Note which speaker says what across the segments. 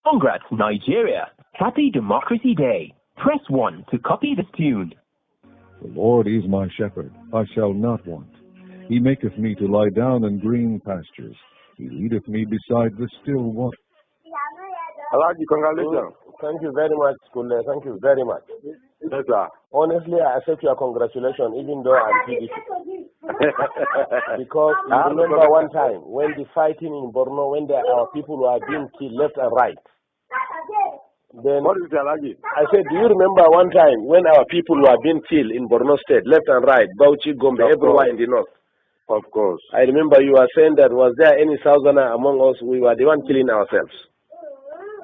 Speaker 1: Congrats, Nigeria. Happy Democracy Day. Press 1 to copy this tune.
Speaker 2: The Lord is my shepherd, I shall not want. He maketh me to lie down in green pastures. He leadeth me beside the still water.
Speaker 3: Alaji, congratulations. Thank you very much, Kule. Thank you very much. Yes, sir. Honestly, I accept your congratulations, even though I'm PDP. Because you remember one time when the fighting in Borno, when our people were being killed left and right. Then what is it, Alaji? I said, do you remember one time when our people were being killed in Borno State, left and right, Bauchi, Gombe, everywhere in the north? Of course. I remember you were saying that was there any Southerner among us? We were the one killing ourselves.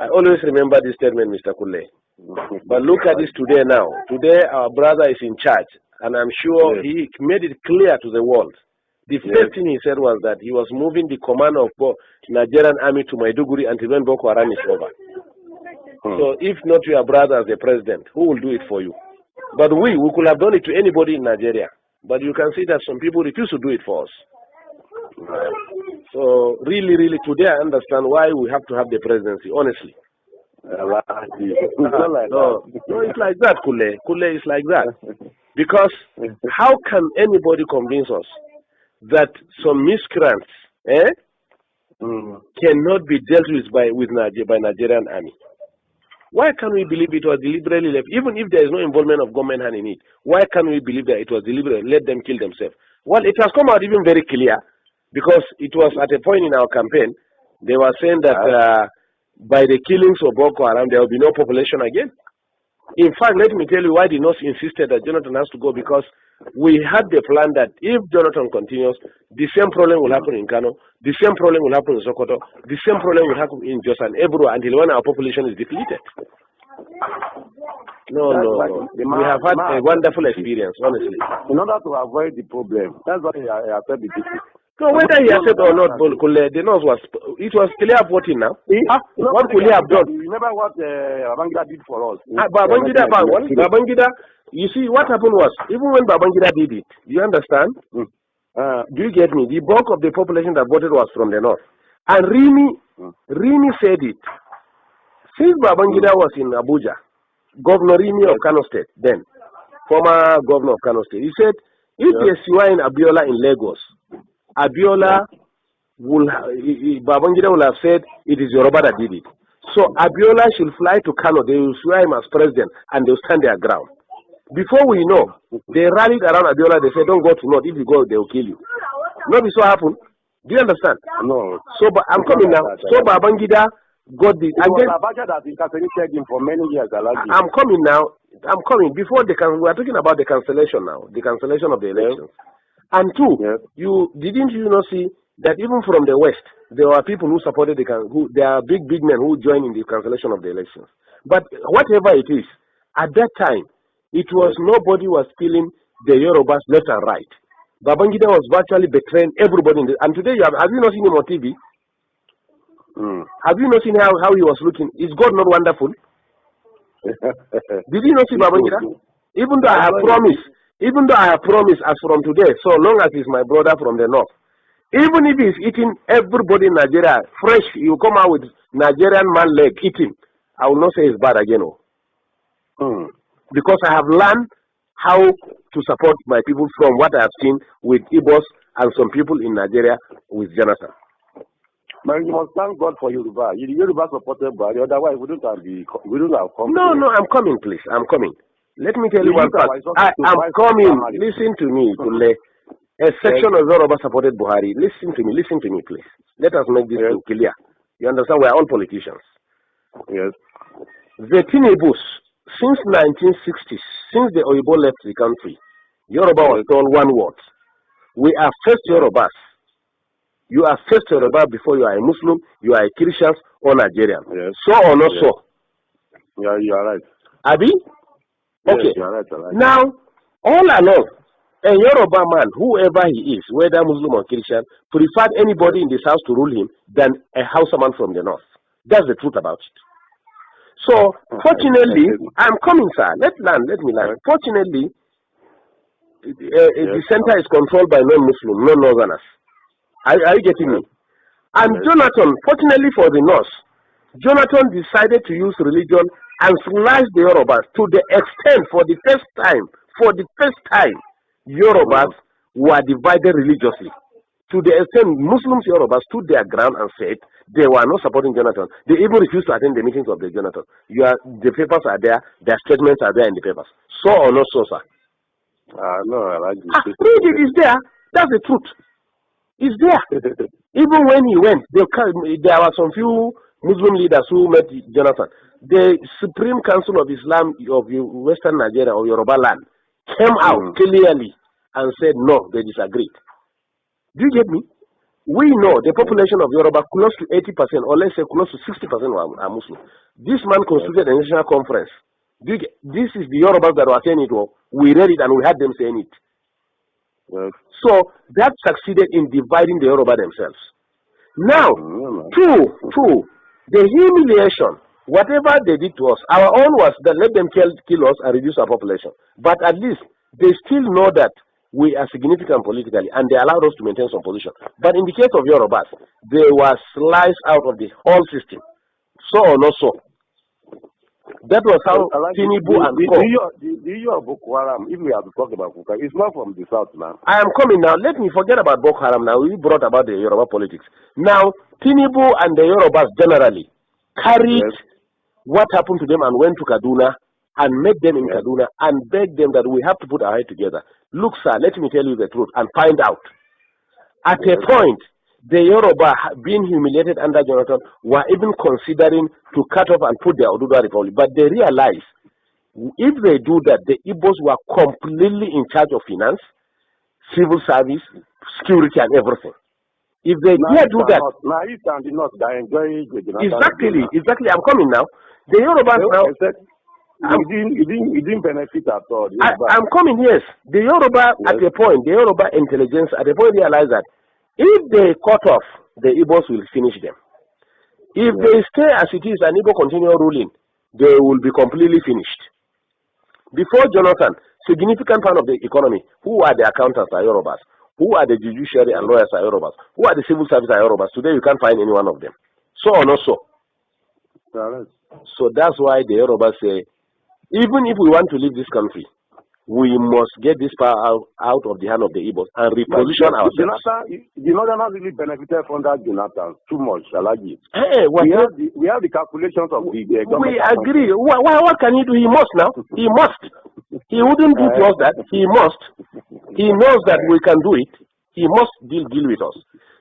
Speaker 3: I always remember this statement, Mr. Kule. But look at this today now. Today, our brother is in charge, and I'm sure he made it clear to the world. The first thing he said was that he was moving the command of Nigerian army to Maiduguri until when Boko Haram is over. So if not your brother as the president, who will do it for you? But we could have done it to anybody in Nigeria. But you can see that some people refuse to do it for us. So really, really, today I understand why we have to have the presidency, honestly. No, it's like that, Kule. Kule is like that. Because how can anybody convince us that some miscreants cannot be dealt with by Nigerian army? Why can we believe it was deliberately left? Even if there is no involvement of government hand in it, why can we believe that it was deliberate? Let them kill themselves. Well, it has come out even very clear, because it was at a point in our campaign, they were saying that by the killings of Boko Haram, there will be no population again. In fact, let me tell you why the North insisted that Jonathan has to go, because we had the plan that if Jonathan continues, the same problem will happen in Kano, the same problem will happen in Sokoto, the same problem will happen in Jos and everywhere until when our population is depleted. No. We have had a wonderful experience, honestly.
Speaker 4: In order to avoid the problem, that's why I said the people.
Speaker 3: So whether he accepted or not, the nose it was clear voting now. What could he have done?
Speaker 4: Remember what Babangida did for us.
Speaker 3: Babangida, you see, what happened was, even when Babangida did it, you understand? Do you get me? The bulk of the population that voted was from the north. And Rimi said it. Since Babangida was in Abuja, Governor Rimi of Kano State, then, former governor of Kano State, he said, if they swine Abiola in Lagos, Abiola Babangida will have said it is Yoruba that did it. So Abiola should fly to Kano, they will swear him as president, and they will stand their ground. Before we know, they rallied around Abiola, they said, don't go to North, if you go, they will kill you. Not this what happened. Do you understand?
Speaker 4: No.
Speaker 3: So I'm coming now. So Babangida got the...
Speaker 4: And then Abacha that incarcerated him for many years.
Speaker 3: I'm coming now. I'm coming. Before we are talking about the cancellation now, the cancellation of the elections. And two, didn't you not see that even from the West, there were people who supported there are big men who joined in the cancellation of the elections. But whatever it is, at that time, it was nobody was killing the Yorubas left and right. Babangida was virtually betraying everybody. And today, have you not seen him on TV? Have you not seen how he was looking? Is God not wonderful? Did you not see Babangida? Even though I have promised as from today, so long as he's my brother from the north, even if he's eating everybody in Nigeria fresh, you come out with Nigerian man leg eating, I will not say it's bad again. Because I have learned how to support my people from what I have seen with Igbos and some people in Nigeria with Jonathan.
Speaker 4: But you must thank God for Yoruba. Yoruba supported by otherwise we wouldn't have come.
Speaker 3: No, I'm coming, please. I'm coming. Let me tell you one fact. I'm coming. Listen to me, Kule. A section of Yoruba supported Buhari. Listen to me, please. Let us make this clear. You understand? We are all politicians.
Speaker 4: Yes.
Speaker 3: The Tinebus, since 1960s, since the Oyibo left the country, Yoruba was told one word. We are first Yorubas. You are first Yoruba before you are a Muslim, you are a Christian or Nigerian.
Speaker 4: Yes.
Speaker 3: So or not so?
Speaker 4: Yeah, you are right.
Speaker 3: Abi? Okay.
Speaker 4: Yes, you are right.
Speaker 3: Now, all along, a Yoruba man, whoever he is, whether Muslim or Christian, preferred anybody in this house to rule him than a Hausa man from the north. That's the truth about it. So, fortunately, I'm coming, sir. Let me learn. Fortunately, the center is controlled by non-Muslim, non-Northerners. Are you getting me? And Jonathan, fortunately for the North, Jonathan decided to use religion and slash the Yorubas to the extent for the first time, Yorubas were divided religiously. To the extent Muslims Yorubas stood their ground and said they were not supporting Jonathan. They even refused to attend the meetings of the Jonathan. The papers are there, their statements are there in the papers. So or not so, sir?
Speaker 4: No, I like this.
Speaker 3: Read it, it's there. That's the truth. It's there. Even when he went, there were some few Muslim leaders who met Jonathan. The Supreme Council of Islam of Western Nigeria or Yoruba land came out clearly and said no, they disagreed. Do you get me? We know the population of Yoruba close to 80%, or let's say close to 60% are Muslim. This man constituted a national conference. This is the Yorubas that were saying it. We read it and we had them saying it. So that succeeded in dividing the Yoruba themselves. Now, two, the humiliation, whatever they did to us, our own was that let them kill us and reduce our population. But at least they still know that we are significant politically and they allowed us to maintain some position. But in the case of Yorubas, they were sliced out of the whole system. So or not so. That was how Tinubu and
Speaker 4: the Boko Haram, if we have to talk about Boko Haram, it's not from the south now.
Speaker 3: I am coming now. Let me forget about Boko Haram now. We brought about the Yoruba politics. Now, Tinubu and the Yorubas generally carried what happened to them and went to Kaduna and met them in Kaduna and begged them that we have to put our head together. Look, sir, let me tell you the truth and find out. At a point, the Yoruba being humiliated under Jonathan were even considering to cut off and put their Oduduwa Republic. But they realized if they do that, the Igbos were completely in charge of finance, civil service, security, and everything. If they dare do that, exactly. I'm coming now. The Yorubas now.
Speaker 4: You didn't benefit at all.
Speaker 3: I'm coming. Yes, the Yoruba at a point, the Yoruba intelligence at a point realized that if they cut off, the Igbos will finish them. If they stay as it is and Igbo continue ruling, they will be completely finished. Before Jonathan, significant part of the economy, who are the accountants are Yorubas, who are the judiciary and lawyers are Yorubas, who are the civil service are Yorubas. Today you can't find any one of them. So or not so? So that's why the Yorubas say, even if we want to leave this country, we must get this power out of the hand of the Igbos and reposition ourselves.
Speaker 4: The Northerners really benefited from that Jonathan too much, Alagi.
Speaker 3: Hey,
Speaker 4: we have the calculations of the government.
Speaker 3: We agree. What can he do? He must now. He must. He wouldn't do to us that. He must. He knows that we can do it. He must deal with us.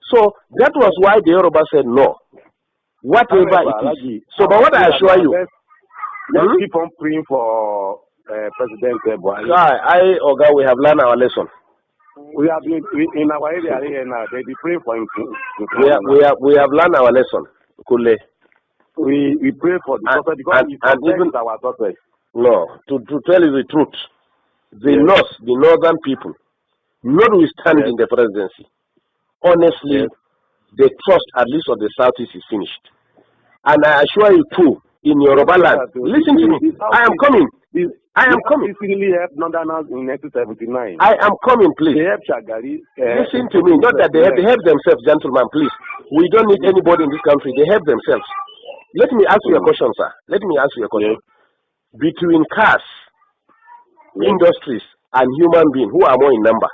Speaker 3: So that was why the Yoruba said no. Whatever it is. So, but what I assure you,
Speaker 4: let's keep on praying for President Buhari.
Speaker 3: Oga, we have learned our lesson.
Speaker 4: We have been in our area here now. They be praying for him.
Speaker 3: We have learned our lesson. Kule.
Speaker 4: We pray for the prophet because and even our prophet.
Speaker 3: No, to tell you the truth, the northern people, notwithstanding the presidency, honestly, the trust at least of the southeast is finished. And I assure you too, in Yoruba land, listen to me. I am coming. I am coming.
Speaker 4: Really helped Northerners in 1979.
Speaker 3: I am coming, please.
Speaker 4: They helped Shagari.
Speaker 3: Listen to me. Not that they help themselves, gentlemen, please. We don't need anybody in this country. They help themselves. Let me ask you a question, sir. Let me ask you a question. Between cars, industries, and human beings, who are more in number?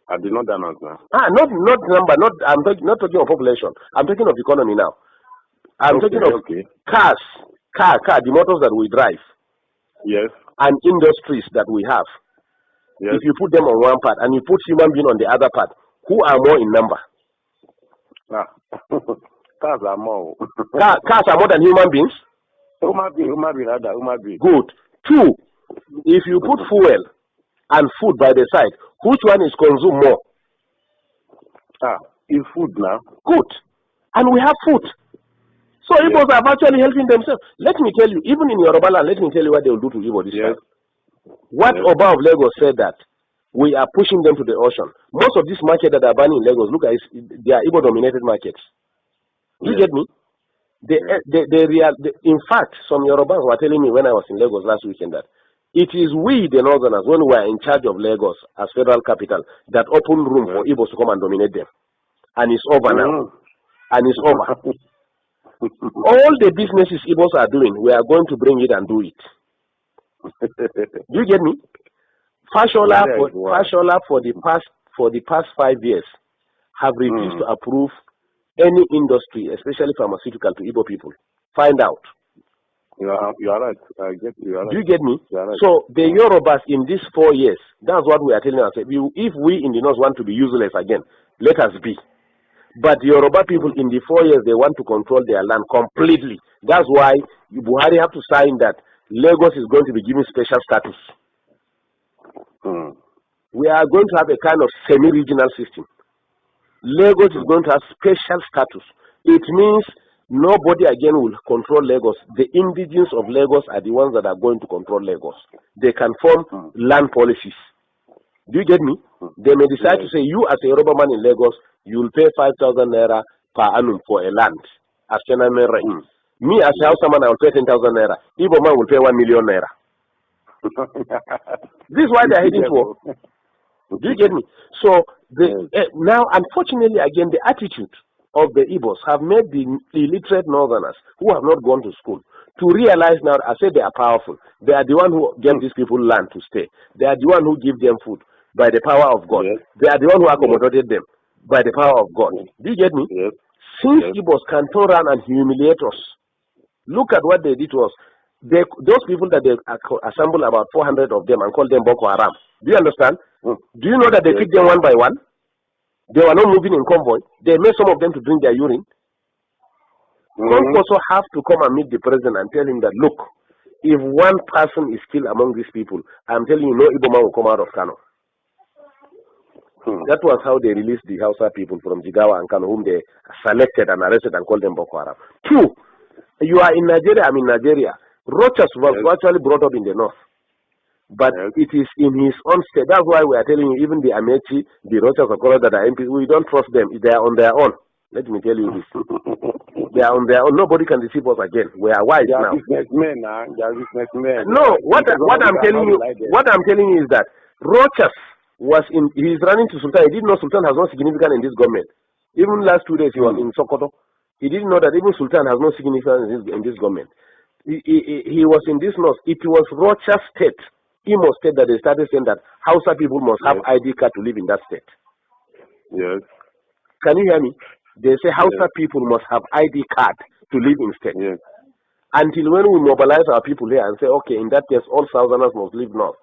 Speaker 4: I did not announce now.
Speaker 3: Not number. I'm not talking of population. I'm talking of economy now. I'm talking of cars, the motors that we drive.
Speaker 4: Yes.
Speaker 3: And industries that we have. Yes. If you put them on one part and you put human being on the other part, who are more in number?
Speaker 4: Cars are more.
Speaker 3: Cars are more than human beings?
Speaker 4: Human being.
Speaker 3: Good. Two, if you put fuel and food by the side, which one is consumed more?
Speaker 4: It's food now.
Speaker 3: Good. And we have food. So Igbos are actually helping themselves. Let me tell you, even in Yoruba land, let me tell you what they will do to Igbo this time. What Oba of Lagos said that we are pushing them to the ocean. Most of these markets that are burning in Lagos, look at it, they are Igbo-dominated markets. You get me? In fact, some Yorubas were telling me when I was in Lagos last weekend that it is we, the Northerners, when we are in charge of Lagos as federal capital, that open room for Igbos to come and dominate them. And it's over now. And it's over. All the businesses Igbos are doing, we are going to bring it and do it. Do you get me? Fashola for the past 5 years have refused to approve any industry, especially pharmaceutical, to Igbo people. Find out.
Speaker 4: You are right. I get you. Are right.
Speaker 3: Do you get me?
Speaker 4: Right.
Speaker 3: So the Yorubas in these 4 years, that's what we are telling ourselves. If we in the north want to be useless again, let us be. But the Yoruba people in the 4 years, they want to control their land completely. That's why Buhari have to sign that Lagos is going to be given special status. We are going to have a kind of semi-regional system. Lagos is going to have special status. It means nobody again will control Lagos. The indigenes of Lagos are the ones that are going to control Lagos. They can form land policies. Do you get me? They may decide to say, you as a Yoruba man in Lagos, you will pay 5,000 naira per annum for a land. As me as a Hausa man, I will pay 10,000 naira. Igbo man will pay 1 million naira. This is why they are heading to war. Do you get me? So now, unfortunately, again, the attitude of the Igbos have made the illiterate northerners who have not gone to school to realize now, I say they are powerful. They are the one who gave these people land to stay. They are the one who give them food by the power of God. They are the one who accommodated them by the power of God. Do you get me? Since Igbos can turn around and humiliate us, look at what they did to us. Those people that they assembled, about 400 of them, and called them Boko Haram. Do you understand? Do you know that they picked them one by one? They were not moving in convoy. They made some of them to drink their urine. Also have to come and meet the president and tell him that, look, if one person is still among these people, I'm telling you, no Igbo man will come out of Kano. That was how they released the Hausa people from Jigawa and Kano, whom they selected and arrested and called them Boko Haram. 2, you are in Nigeria, I'm in Nigeria. Rochas was actually brought up in the north. But it is in his own state. That's why we are telling you, even the Amechi, the Rochas Okoro that are MPs, we don't trust them. They are on their own. Let me tell you this. They are on their own. Nobody can deceive us again. We are wise now.
Speaker 4: Businessmen, they are businessmen.
Speaker 3: No, what I'm telling you is that Rochas he's running to Sultan. He didn't know Sultan has no significance in this government. Even last 2 days he was in Sokoto. He didn't know that even Sultan has no significance in this government. He was in this north. It was Rochas State, Imo State, that they started saying that Hausa people must have ID card to live in that state.
Speaker 4: Yes.
Speaker 3: Can you hear me? They say Hausa people must have ID card to live in state.
Speaker 4: Yes.
Speaker 3: Until when we mobilize our people here and say, okay, in that case, all Southerners must live north.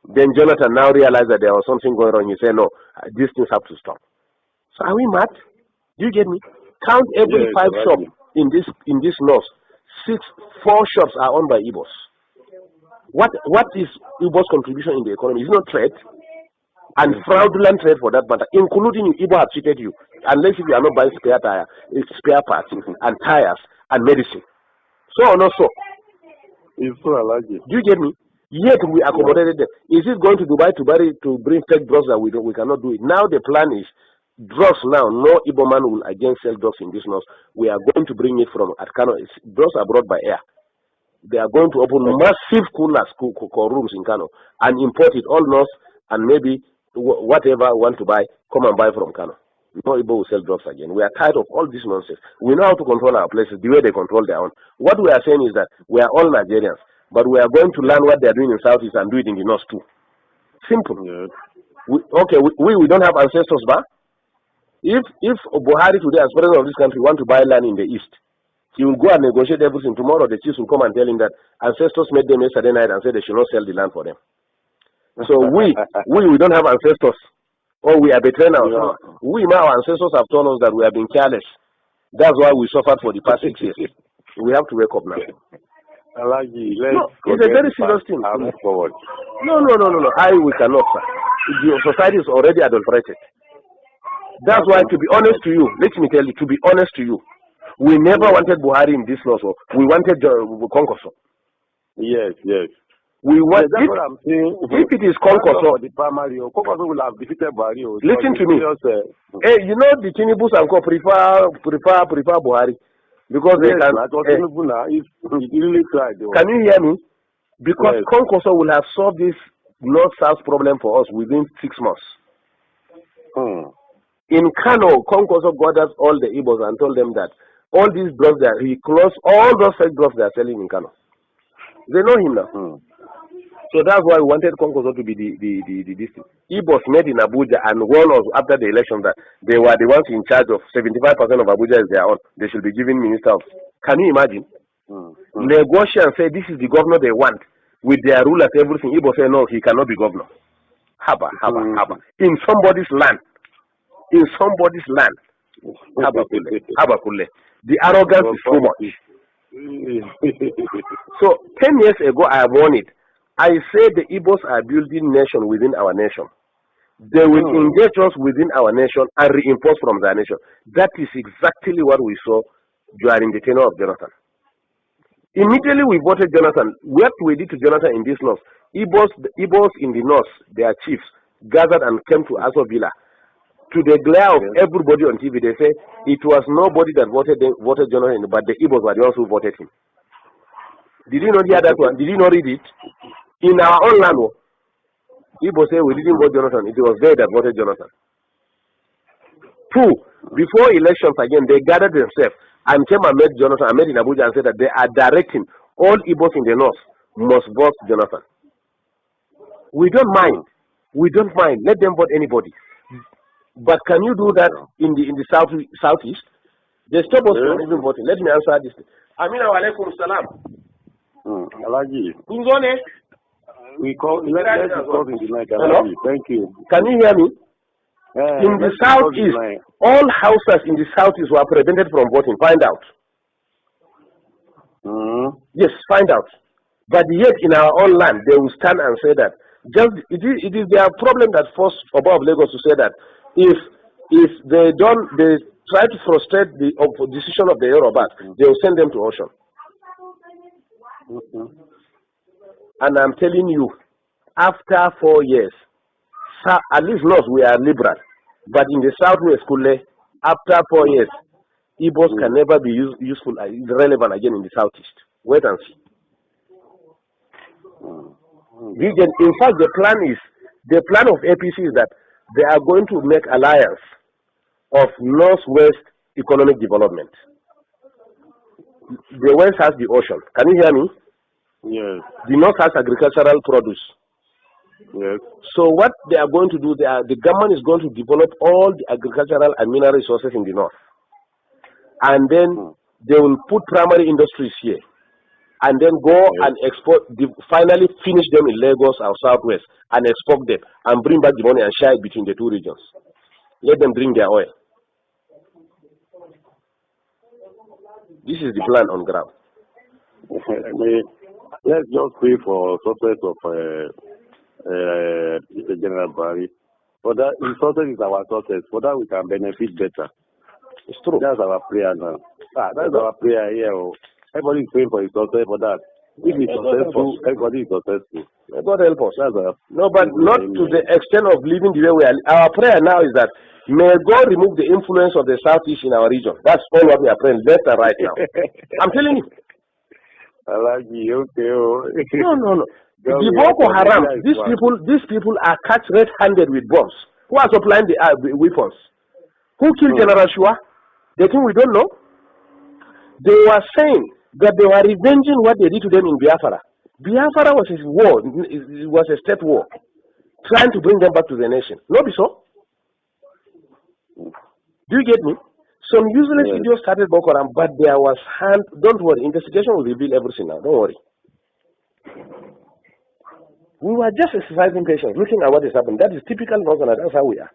Speaker 3: Then Jonathan now realized that there was something going on. He said, no, these things have to stop. So are we mad? Do you get me? Count every 5 shops in this north. 4 shops are owned by Igbos. What is Igbo's contribution in the economy? It's not trade, and fraudulent trade for that matter, including you. Igbo have cheated you, unless if you are not buying spare parts and tires and medicine. So or not so?
Speaker 4: It's so allergic.
Speaker 3: Do you get me? Yet we accommodated them. Is it going to Dubai to bring fake drugs that we cannot do it? Now the plan is drugs now. No Igbo man will again sell drugs in this north. We are going to bring it from Kano. Drugs are brought by air. They are going to open massive coolers, rooms in Kano, and import it all north, and maybe whatever I want to buy, come and buy from Kano. No Igbo will sell drugs again. We are tired of all this nonsense. We know how to control our places the way they control their own. What we are saying is that we are all Nigerians, but we are going to learn what they are doing in Southeast and do it in the north too. Simple. Yeah. We don't have ancestors, but if Buhari today, as president of this country, want to buy land in the east, he will go and negotiate everything. Tomorrow the chiefs will come and tell him that ancestors made them yesterday night and said they should not sell the land for them. So we don't have ancestors, or we are betraying ourselves. Yeah. Our ancestors have told us that we have been careless. That's why we suffered for the past 6 years. We have to wake up now. It's a very serious thing.
Speaker 4: Forward.
Speaker 3: No. We cannot, sir. The society is already adulterated. That's why, to be honest to you, let me tell you, to be honest to you, we never wanted Buhari in this law, so we wanted Konkoso.
Speaker 4: Yes.
Speaker 3: We want,
Speaker 4: that's what I'm saying.
Speaker 3: If it is Konkoso,
Speaker 4: the primary, Konkoso will have defeated Buhari.
Speaker 3: Listen to me. You know the Tinubus and Co prefer Buhari because they can. Can you hear me? Because Konkoso will have solved this north-south problem for us within 6 months. In Kano, Konkoso gathered all the Igbos and told them that, all these drugs that he closed all those fake drugs they are selling in Kano. They know him now. So that's why we wanted Konkoso to be the district. Igbos met in Abuja and warned us after the election that they were the ones in charge of 75% of Abuja is their own. They should be given ministers. Can you imagine? Negotiate and say this is the governor they want with their rulers, everything. Igbo say no, he cannot be governor. Haba. In somebody's land. In somebody's land. Haba kule. The arrogance is too much. So 10 years ago I warned it. I said the Igbos are building nation within our nation. They will engage us within our nation and reinforce from their nation. That is exactly what we saw during the tenure of Jonathan. Immediately we voted Jonathan. What we did to Jonathan in this north, Igbos in the north, their chiefs, gathered and came to Aso Villa. To the glare of everybody on TV, they say it was nobody that voted Jonathan, but the Igbos were the ones who voted him. Did you not hear that one? Did you not read it? In our own land, Igbo say we didn't vote Jonathan. It was they that voted Jonathan. 2, before elections again, they gathered themselves and came and met Jonathan and met in Abuja and said that they are directing all Igbos in the north must vote Jonathan. We don't mind. We don't mind. Let them vote anybody. But can you do that in the southeast? They stop us from even voting. Let me answer this. Amina wa alaikum salam.
Speaker 4: Alaji. We call let's discuss in the night.
Speaker 3: Hello?
Speaker 4: Thank you.
Speaker 3: Can you hear me? In the southeast, all houses in the southeast were prevented from voting. Find out. Yes, find out. But yet in our own land, they will stand and say that it is their problem that forced above Lagos to say that if they try to frustrate the decision of the Yorubas, they will send them to ocean. And I'm telling you, after 4 years, at least north we are liberal, but in the southwest, after 4 years, Igbos can never be useful, relevant again in the southeast. Wait and see. In fact, the plan of APC is that they are going to make alliance of northwest economic development. The west has the ocean. Can you hear me?
Speaker 4: Yes.
Speaker 3: The north has agricultural produce.
Speaker 4: Yes.
Speaker 3: So what they are going to do, the government is going to develop all the agricultural and mineral resources in the north. And then they will put primary industries here. And then go and export, finally finish them in Lagos or Southwest and export them and bring back the money and share it between the two regions. Let them drink their oil. This is the plan on ground.
Speaker 4: Let's just pray for success of General Barry. For that, his success is our success. For that, we can benefit better.
Speaker 3: It's true.
Speaker 4: That's our prayer now. That's our prayer here. Everybody is praying for his success for that. If he's successful, everybody is successful.
Speaker 3: God help us. No, but not to the extent of living the way we are. Our prayer now is that may God remove the influence of the southeast in our region. That's all what we are praying left and right now. I'm telling you.
Speaker 4: I like you, okay.
Speaker 3: No. The Boko Haram, these people are catch red-handed with bombs. Who are supplying the weapons? Who killed General Shua? They think we don't know. They were saying that they were revenging what they did to them in Biafra. Biafra was a war. It was a state war, trying to bring them back to the nation. No, be so. Do you get me? Some useless videos started Boko Haram, but there was hand. Don't worry, investigation will reveal everything now. Don't worry. We were just exercising patience, looking at what is happening. That is typical Northern. That's how we are.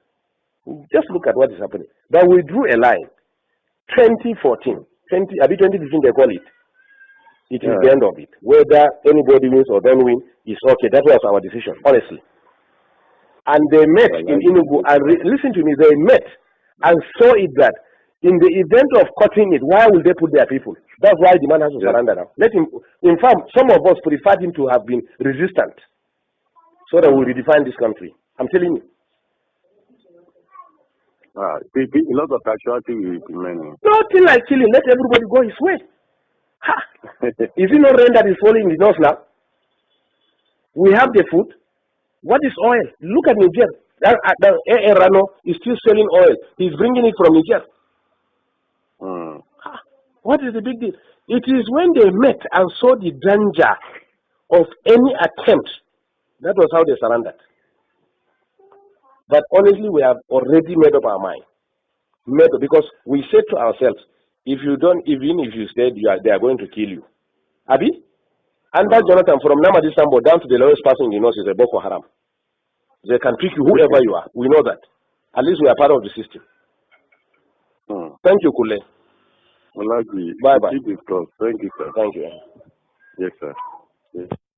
Speaker 3: Just look at what is happening. But we drew a line. 2014, 2015 they call it. It is the end of it. Whether anybody wins or don't win is okay. That was our decision, honestly. And they met in Enugu and listen to me. They met and saw it that in the event of cutting it, why will they put their people? That's why the man has to surrender now. Let him. In fact, some of us preferred him to have been resistant, so that we redefine this country. I'm telling you.
Speaker 4: A lot of casualty will be many.
Speaker 3: Nothing like killing. Let everybody go his way. Is it not rain that is falling in the north now? We have the food. What is oil? Look at Niger. Rano is still selling oil. He's bringing it from Niger. What is the big deal? It is when they met and saw the danger of any attempt, that was how they surrendered. But honestly, we have already made up our mind. Because we said to ourselves, if you don't, even if you stay, they are going to kill you. Abi? And that Jonathan, from Namadi Sambo down to the lowest person in the north, is a Boko Haram. They can pick you whoever you are. We know that. At least we are part of the system. Thank you, Kule.
Speaker 4: Well,
Speaker 3: bye bye.
Speaker 4: Thank you, sir.
Speaker 3: Thank you.
Speaker 4: Yes, sir. Yes.